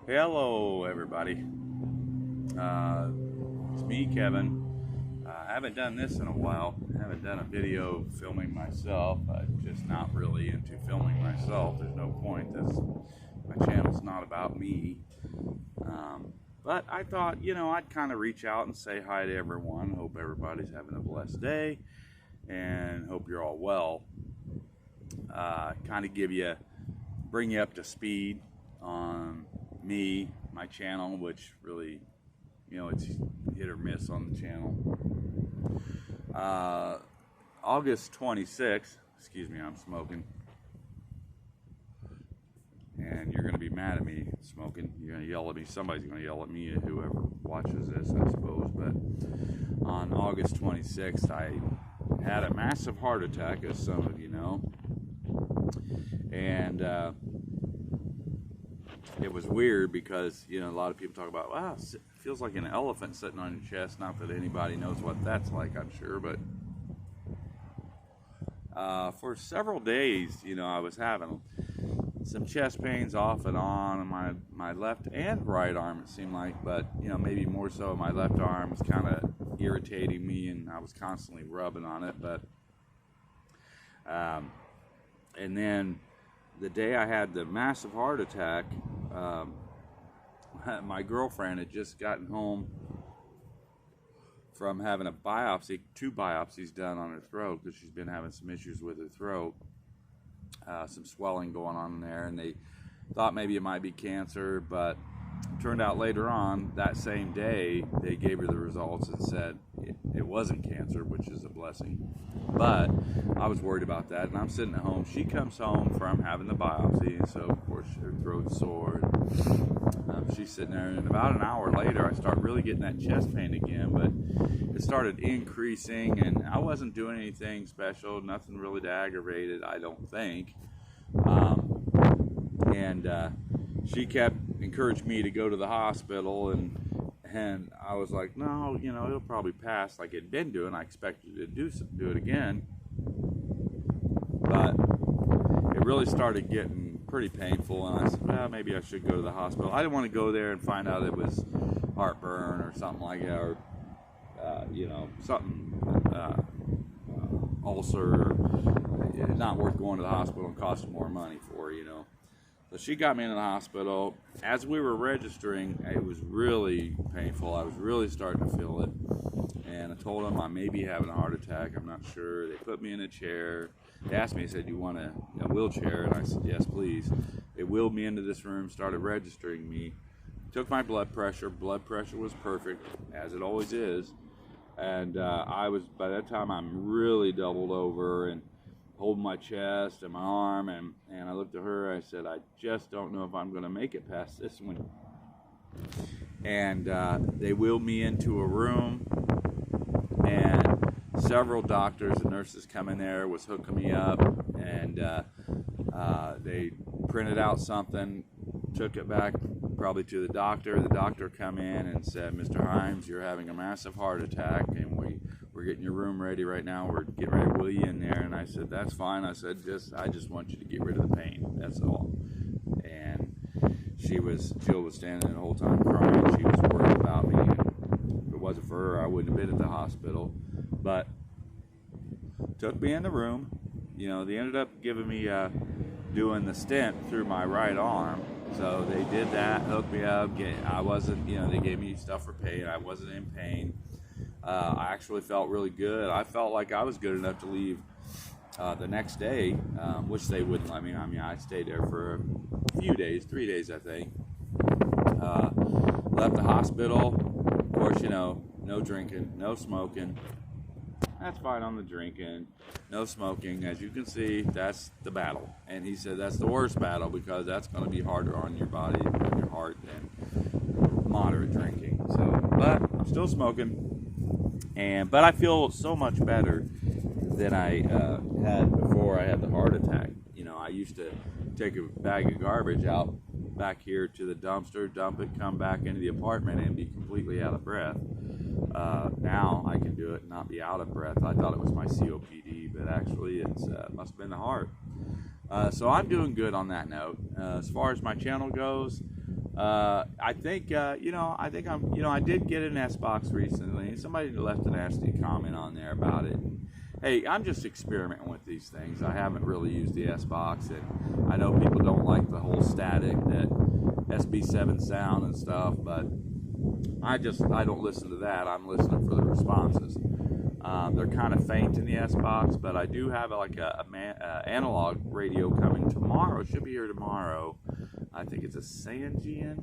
Hello, everybody. It's me, Kevin. I haven't done this in a while. I haven't done a video filming myself. I'm just not really into filming myself. There's no point. My channel's not about me. But I thought, I'd kind of reach out and say hi to everyone. Hope everybody's having a blessed day, and hope you're all well. Kind of bring you up to speed on me, my channel, which really, it's hit or miss on the channel. August 26th, excuse me, I'm smoking. And you're going to be mad at me smoking. You're going to yell at me. Somebody's going to yell at me, whoever watches this, I suppose. But on August 26th, I had a massive heart attack, as some of you know. And it was weird because, a lot of people talk about, wow, it feels like an elephant sitting on your chest. Not that anybody knows what that's like, I'm sure. But for several days, I was having some chest pains off and on my left and right arm, it seemed like. But, maybe more so my left arm was kind of irritating me, and I was constantly rubbing on it. But, and then the day I had the massive heart attack, my girlfriend had just gotten home from having two biopsies done on her throat, because she's been having some issues with her throat, some swelling going on in there, and they thought maybe it might be cancer, but it turned out later on that same day they gave her the results and said it wasn't cancer, which is a blessing. But I was worried about that, and I'm sitting at home. She comes home from having the biopsy, and so of course her throat's sore. She's sitting there, and about an hour later I start really getting that chest pain again, but it started increasing, and I wasn't doing anything special, nothing really to aggravate it, I don't think. She kept encouraging me to go to the hospital, and I was like, no, it'll probably pass like it'd been doing. I expected it to do it again, but it really started getting pretty painful, and I said, well, maybe I should go to the hospital. I didn't want to go there and find out it was heartburn or something like that, or ulcer. It's not worth going to the hospital and costing more money for, So she got me in the hospital. As we were registering, it was really painful. I was really starting to feel it. And I told them I may be having a heart attack. I'm not sure. They put me in a chair. They asked me, they said, do you want a wheelchair? And I said, yes, please. They wheeled me into this room, started registering me. Took my blood pressure. Blood pressure was perfect, as it always is. And by that time, I'm really doubled over and holding my chest and my arm, and I looked at her. I said, I just don't know if I'm going to make it past this one. And they wheeled me into a room, and several doctors and nurses come in there, was hooking me up, and they printed out something, took it back probably to the doctor. The doctor come in and said, Mr. Himes, you're having a massive heart attack, and we're getting your room ready right now. We're getting ready to wheel you in there. And I said, that's fine. I said, I just want you to get rid of the pain. That's all. And Jill was standing there the whole time crying. She was worried about me. If it wasn't for her, I wouldn't have been at the hospital. But took me in the room. They ended up giving me doing the stent through my right arm. So they did that, hooked me up. I wasn't, they gave me stuff for pain. I wasn't in pain. I actually felt really good. I felt like I was good enough to leave the next day, which they wouldn't let me. I mean, I stayed there for a few days, 3 days, I think. Left the hospital. Of course, no drinking, no smoking. That's fine on the drinking. No smoking. As you can see, that's the battle. And he said that's the worst battle, because that's going to be harder on your body and your heart than moderate drinking. So, but I'm still smoking. But I feel so much better than I had before I had the heart attack. I used to take a bag of garbage out back here to the dumpster, dump it, come back into the apartment, and be completely out of breath. Now I can do it and not be out of breath. I thought it was my COPD, but actually it must have been the heart. So I'm doing good on that note. As far as my channel goes, I think, I think I did get an S-Box recently. Somebody left a nasty comment on there about it. And, hey, I'm just experimenting with these things. I haven't really used the S-Box, and I know people don't like the whole static, that SB7 sound and stuff, but I don't listen to that. I'm listening for the responses. They're kind of faint in the S-Box, but I do have like a analog radio coming tomorrow. It should be here tomorrow. I think it's a Sangean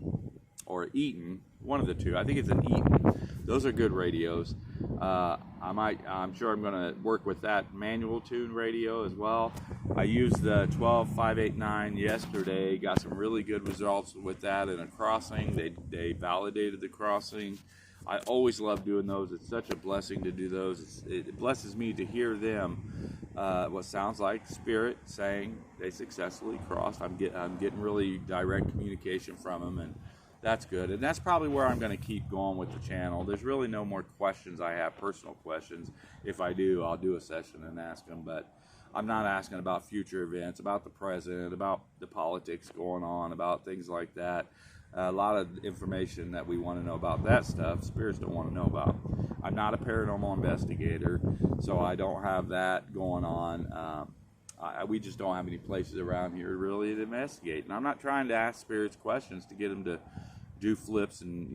or Eaton, one of the two. I think it's an Eaton. Those are good radios. I'm sure I'm going to work with that manual tune radio as well. I used the 12589 yesterday. Got some really good results with that in a crossing. They validated the crossing. I always love doing those. It's such a blessing to do those. It blesses me to hear them. What sounds like spirit saying they successfully crossed. I'm getting really direct communication from them, and that's good. And that's probably where I'm going to keep going with the channel. There's really no more questions I have, personal questions. If I do, I'll do a session and ask them. But I'm not asking about future events, about the president, about the politics going on, about things like that. A lot of information that we want to know about that stuff, spirits don't want to know about. I'm not a paranormal investigator, so I don't have that going on. We just don't have any places around here really to investigate. And I'm not trying to ask spirits questions to get them to do flips and,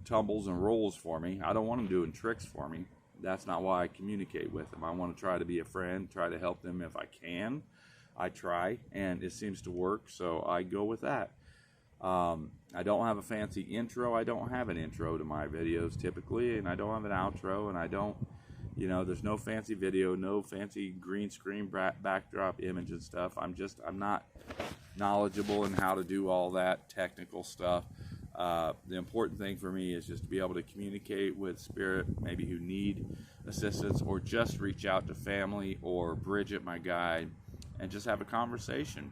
tumbles and rolls for me. I don't want them doing tricks for me. That's not why I communicate with them. I want to try to be a friend, try to help them if I can. I try, and it seems to work, so I go with that. I don't have a fancy intro. I don't have an intro to my videos typically, and I don't have an outro, and I don't, there's no fancy video, no fancy green screen backdrop image and stuff. I'm not knowledgeable in how to do all that technical stuff. The important thing for me is just to be able to communicate with spirit, maybe who need assistance, or just reach out to family or Bridget, my guide, and just have a conversation.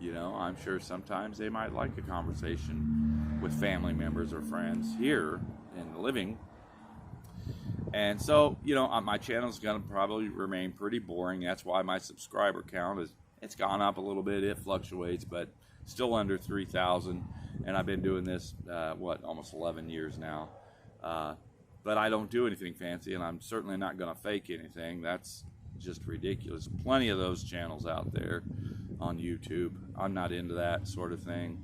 I'm sure sometimes they might like a conversation with family members or friends here in the living. And so, my channel is going to probably remain pretty boring. That's why my subscriber count it's gone up a little bit. It fluctuates, but still under 3,000. And I've been doing this, almost 11 years now. But I don't do anything fancy, and I'm certainly not going to fake anything. That's just ridiculous. Plenty of those channels out there on YouTube. I'm not into that sort of thing.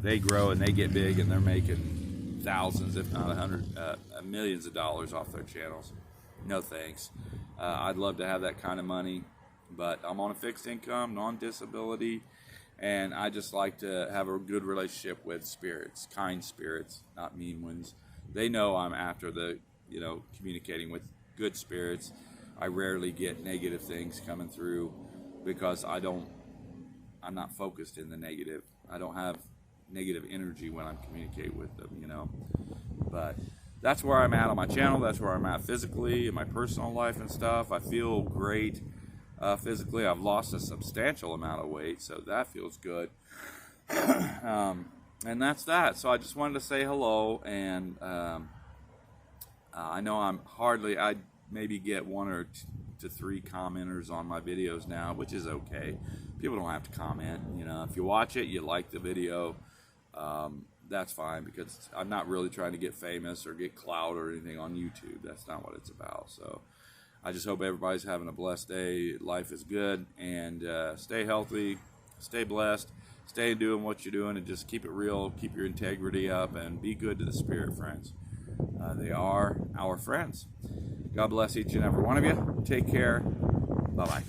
They grow and they get big, and they're making thousands, if not millions of dollars off their channels. No thanks. I'd love to have that kind of money, but I'm on a fixed income, non-disability, and I just like to have a good relationship with spirits, kind spirits, not mean ones. They know I'm after communicating with good spirits. I rarely get negative things coming through because I'm not focused in the negative. I don't have negative energy when I'm communicating with them, But that's where I'm at on my channel. That's where I'm at physically, in my personal life and stuff. I feel great physically. I've lost a substantial amount of weight, so that feels good. And that's that. So I just wanted to say hello, and I know I maybe get 1 or 2 to 3 commenters on my videos now, which is okay. People don't have to comment. If you watch it, you like the video, that's fine, because I'm not really trying to get famous or get clout or anything on YouTube. That's not what it's about. So I just hope everybody's having a blessed day. Life is good, and stay healthy, stay blessed, stay doing what you're doing, and just keep it real, keep your integrity up, and be good to the spirit friends. They are our friends. God bless each and every one of you. Take care. Bye-bye.